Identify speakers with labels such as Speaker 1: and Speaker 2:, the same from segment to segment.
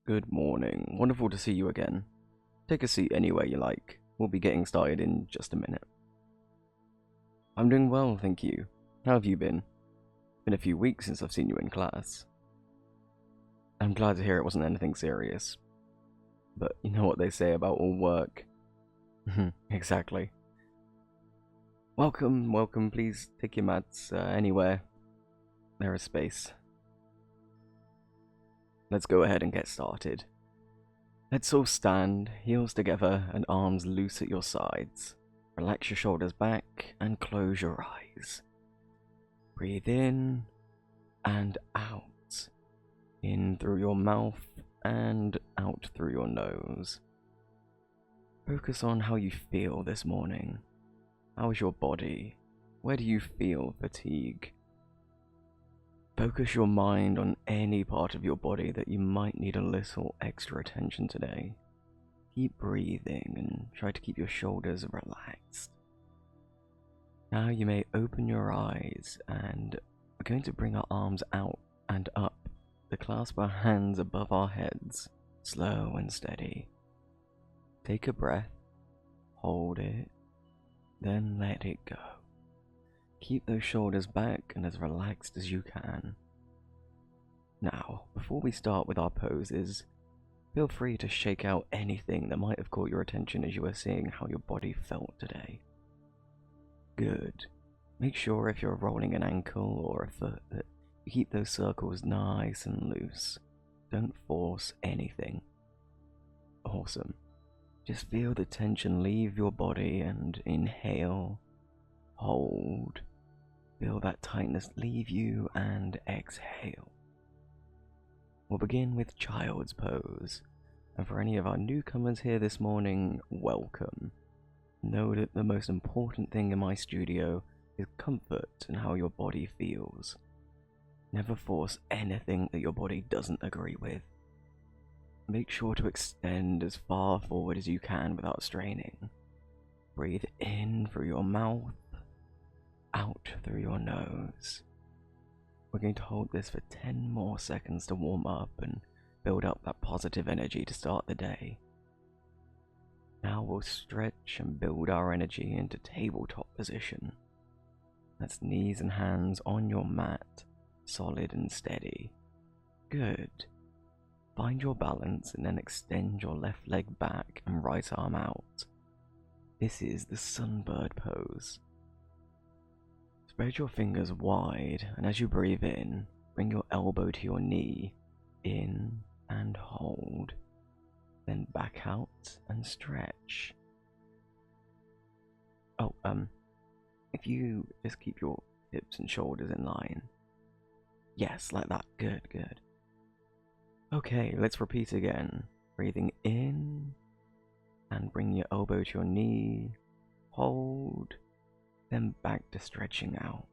Speaker 1: Good morning. Wonderful to see you again. Take a seat anywhere you like. We'll be getting started in just a minute. I'm doing well, thank you. How have you been? Been a few weeks since I've seen you in class. I'm glad to hear it wasn't anything serious. But you know what they say about all work? Exactly. Welcome, please take your mats anywhere. There is space. Let's go ahead and get started. Let's all stand, heels together and arms loose at your sides. Relax your shoulders back and close your eyes. Breathe in and out. In through your mouth and out through your nose. Focus on how you feel this morning. How is your body? Where do you feel fatigue? Focus your mind on any part of your body that you might need a little extra attention today. Keep breathing and try to keep your shoulders relaxed. Now you may open your eyes and we're going to bring our arms out and up to clasp our hands above our heads, slow and steady. Take a breath, hold it, then let it go. Keep those shoulders back and as relaxed as you can. Now, before we start with our poses, feel free to shake out anything that might have caught your attention as you were seeing how your body felt today. Good. Make sure if you're rolling an ankle or a foot that you keep those circles nice and loose. Don't force anything. Awesome. Just feel the tension leave your body and inhale, hold. Feel that tightness leave you and exhale. We'll begin with Child's Pose, and for any of our newcomers here this morning, welcome. Know that the most important thing in my studio is comfort and how your body feels. Never force anything that your body doesn't agree with. Make sure to extend as far forward as you can without straining. Breathe in through your mouth, out through your nose. We're going to hold this for 10 more seconds to warm up and build up that positive energy to start the day. Now we'll stretch and build our energy into tabletop position. That's knees and hands on your mat, solid and steady. Good. Find your balance and then extend your left leg back and right arm out. This is the sunbird pose. Spread your fingers wide, and as you breathe in, bring your elbow to your knee, in and hold, then back out and stretch. Oh, if you just keep your hips and shoulders in line. Yes, like that, good. Okay, let's repeat again. Breathing in, and bring your elbow to your knee, hold, then back to stretching out.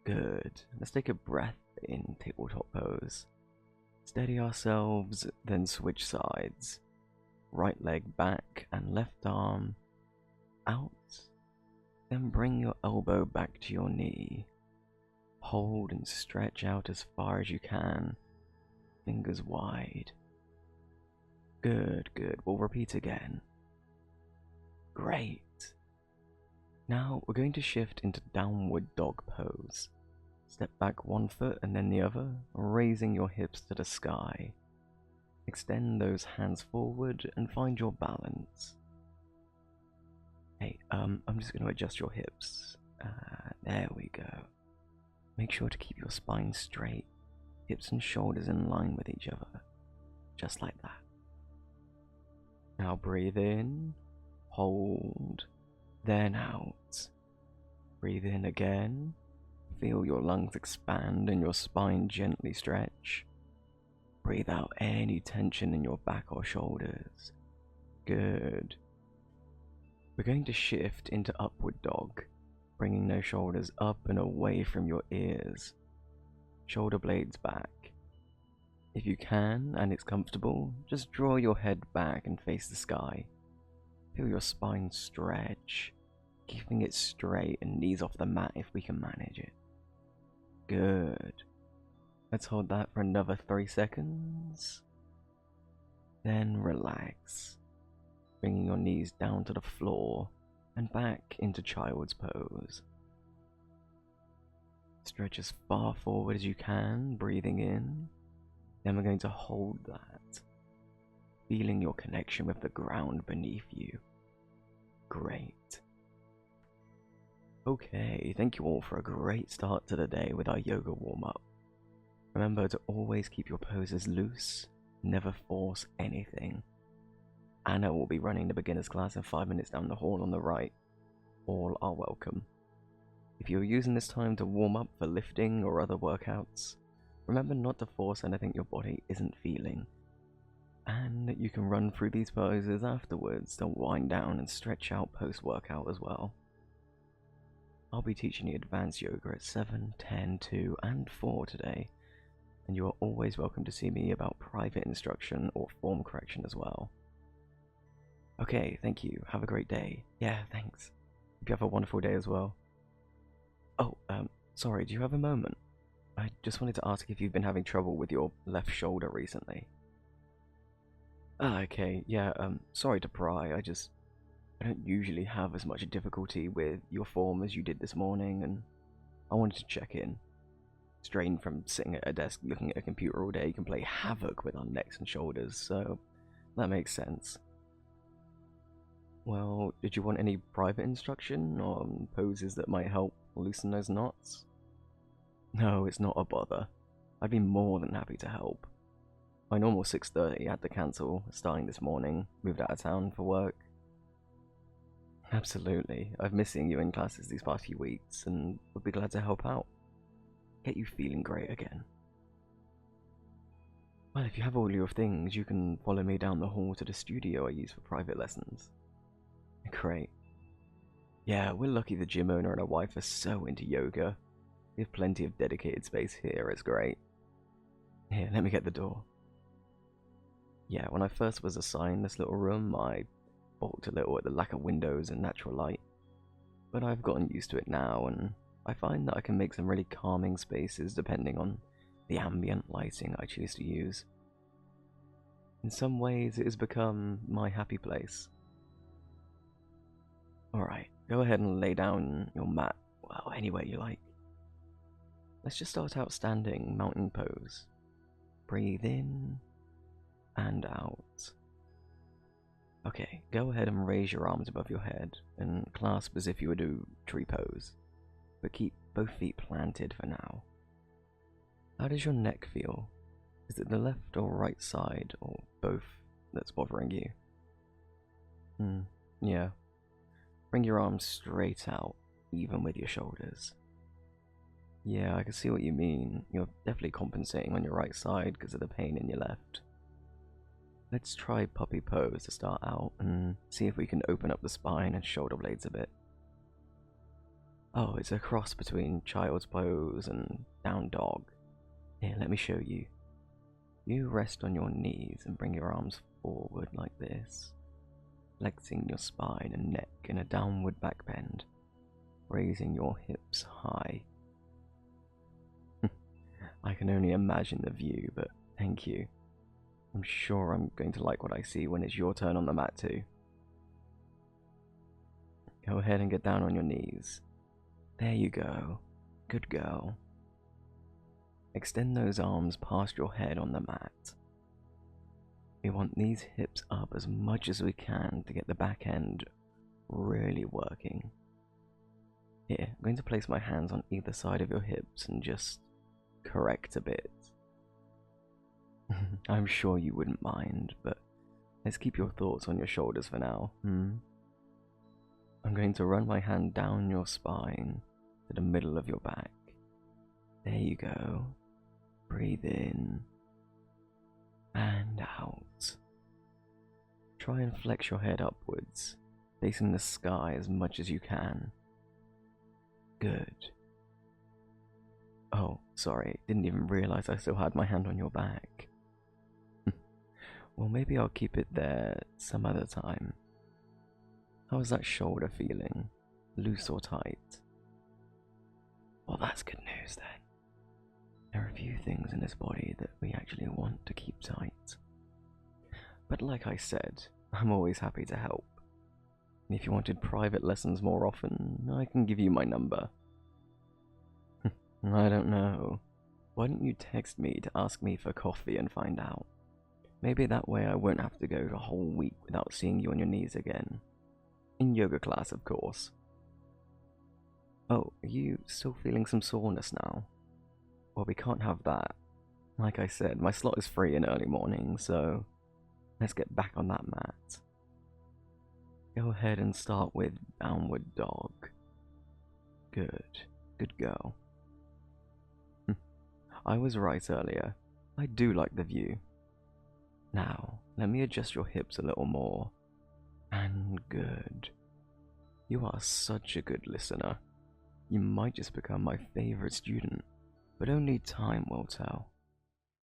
Speaker 1: Good. Let's take a breath in tabletop pose. Steady ourselves, then switch sides. Right leg back and left arm out. Then bring your elbow back to your knee. Hold and stretch out as far as you can. Fingers wide. Good. We'll repeat again. Great. Now we're going to shift into downward dog pose. Step back one foot and then the other, raising your hips to the sky. Extend those hands forward and find your balance. Hey, I'm just going to adjust your hips. There we go. Make sure to keep your spine straight, hips and shoulders in line with each other. Just like that. Now breathe in, hold, then out. Breathe in again. Feel your lungs expand and your spine gently stretch. Breathe out any tension in your back or shoulders. Good. We're going to shift into upward dog, bringing those shoulders up and away from your ears. Shoulder blades back. If you can and it's comfortable, just draw your head back and face the sky. Feel your spine stretch, keeping it straight and knees off the mat if we can manage it. Good. Let's hold that for another 3 seconds. Then relax, bringing your knees down to the floor and back into child's pose. Stretch as far forward as you can, breathing in. Then we're going to hold that, feeling your connection with the ground beneath you. Great. Okay, thank you all for a great start to the day with our yoga warm-up. Remember to always keep your poses loose, never force anything. Anna will be running the beginner's class in 5 minutes down the hall on the right. All are welcome. If you're using this time to warm up for lifting or other workouts, remember not to force anything your body isn't feeling. And you can run through these poses afterwards to wind down and stretch out post-workout as well. I'll be teaching you advanced yoga at 7, 10, 2, and 4 today, and you are always welcome to see me about private instruction or form correction as well. Okay, thank you. Have a great day. Yeah, thanks. Hope you have a wonderful day as well. Oh, sorry, do you have a moment? I just wanted to ask if you've been having trouble with your left shoulder recently. Ah, okay, yeah, sorry to pry, I don't usually have as much difficulty with your form as you did this morning, and I wanted to check in. Strain from sitting at a desk looking at a computer all day can play havoc with our necks and shoulders, so that makes sense. Well, did you want any private instruction on poses that might help loosen those knots? No, it's not a bother. I'd be more than happy to help. My normal 6:30 had to cancel starting this morning, moved out of town for work. Absolutely, I've missed seeing you in classes these past few weeks and would be glad to help out. Get you feeling great again. Well, if you have all your things, you can follow me down the hall to the studio I use for private lessons. Great. Yeah, we're lucky the gym owner and her wife are so into yoga. We have plenty of dedicated space here, it's great. Here, let me get the door. Yeah, when I first was assigned this little room, I balked a little at the lack of windows and natural light. But I've gotten used to it now, and I find that I can make some really calming spaces depending on the ambient lighting I choose to use. In some ways, it has become my happy place. Alright, go ahead and lay down your mat, well, anywhere you like. Let's just start out standing mountain pose. Breathe in and out. Okay, go ahead and raise your arms above your head and clasp as if you would do tree pose, but keep both feet planted for now. How does your neck feel? Is it the left or right side, or both, that's bothering you? Yeah. Bring your arms straight out, even with your shoulders. Yeah, I can see what you mean. You're definitely compensating on your right side because of the pain in your left. Let's try puppy pose to start out and see if we can open up the spine and shoulder blades a bit. Oh, it's a cross between child's pose and down dog. Here, let me show you. You rest on your knees and bring your arms forward like this, flexing your spine and neck in a downward back bend, raising your hips high. I can only imagine the view, but thank you. I'm sure I'm going to like what I see when it's your turn on the mat too. Go ahead and get down on your knees. There you go. Good girl. Extend those arms past your head on the mat. We want these hips up as much as we can to get the back end really working. Here, I'm going to place my hands on either side of your hips and just correct a bit. I'm sure you wouldn't mind, but let's keep your thoughts on your shoulders for now. I'm going to run my hand down your spine to the middle of your back. There you go. Breathe in and out. Try and flex your head upwards, facing the sky as much as you can. Good. Oh, sorry, didn't even realize I still had my hand on your back. Well, maybe I'll keep it there some other time. How's that shoulder feeling? Loose or tight? Well, that's good news then. few things in his body that we actually want to keep tight. But like I said, I'm always happy to help. And if you wanted private lessons more often, I can give you my number. I don't know. Why don't you text me to ask me for coffee and find out? Maybe that way I won't have to go a whole week without seeing you on your knees again. In yoga class, of course. Oh, are you still feeling some soreness now? Well, we can't have that. Like I said, my slot is free in early morning, so let's get back on that mat. Go ahead and start with downward dog. Good. Good girl. I was right earlier. I do like the view. Now, let me adjust your hips a little more. And good. You are such a good listener. You might just become my favorite student, but only time will tell.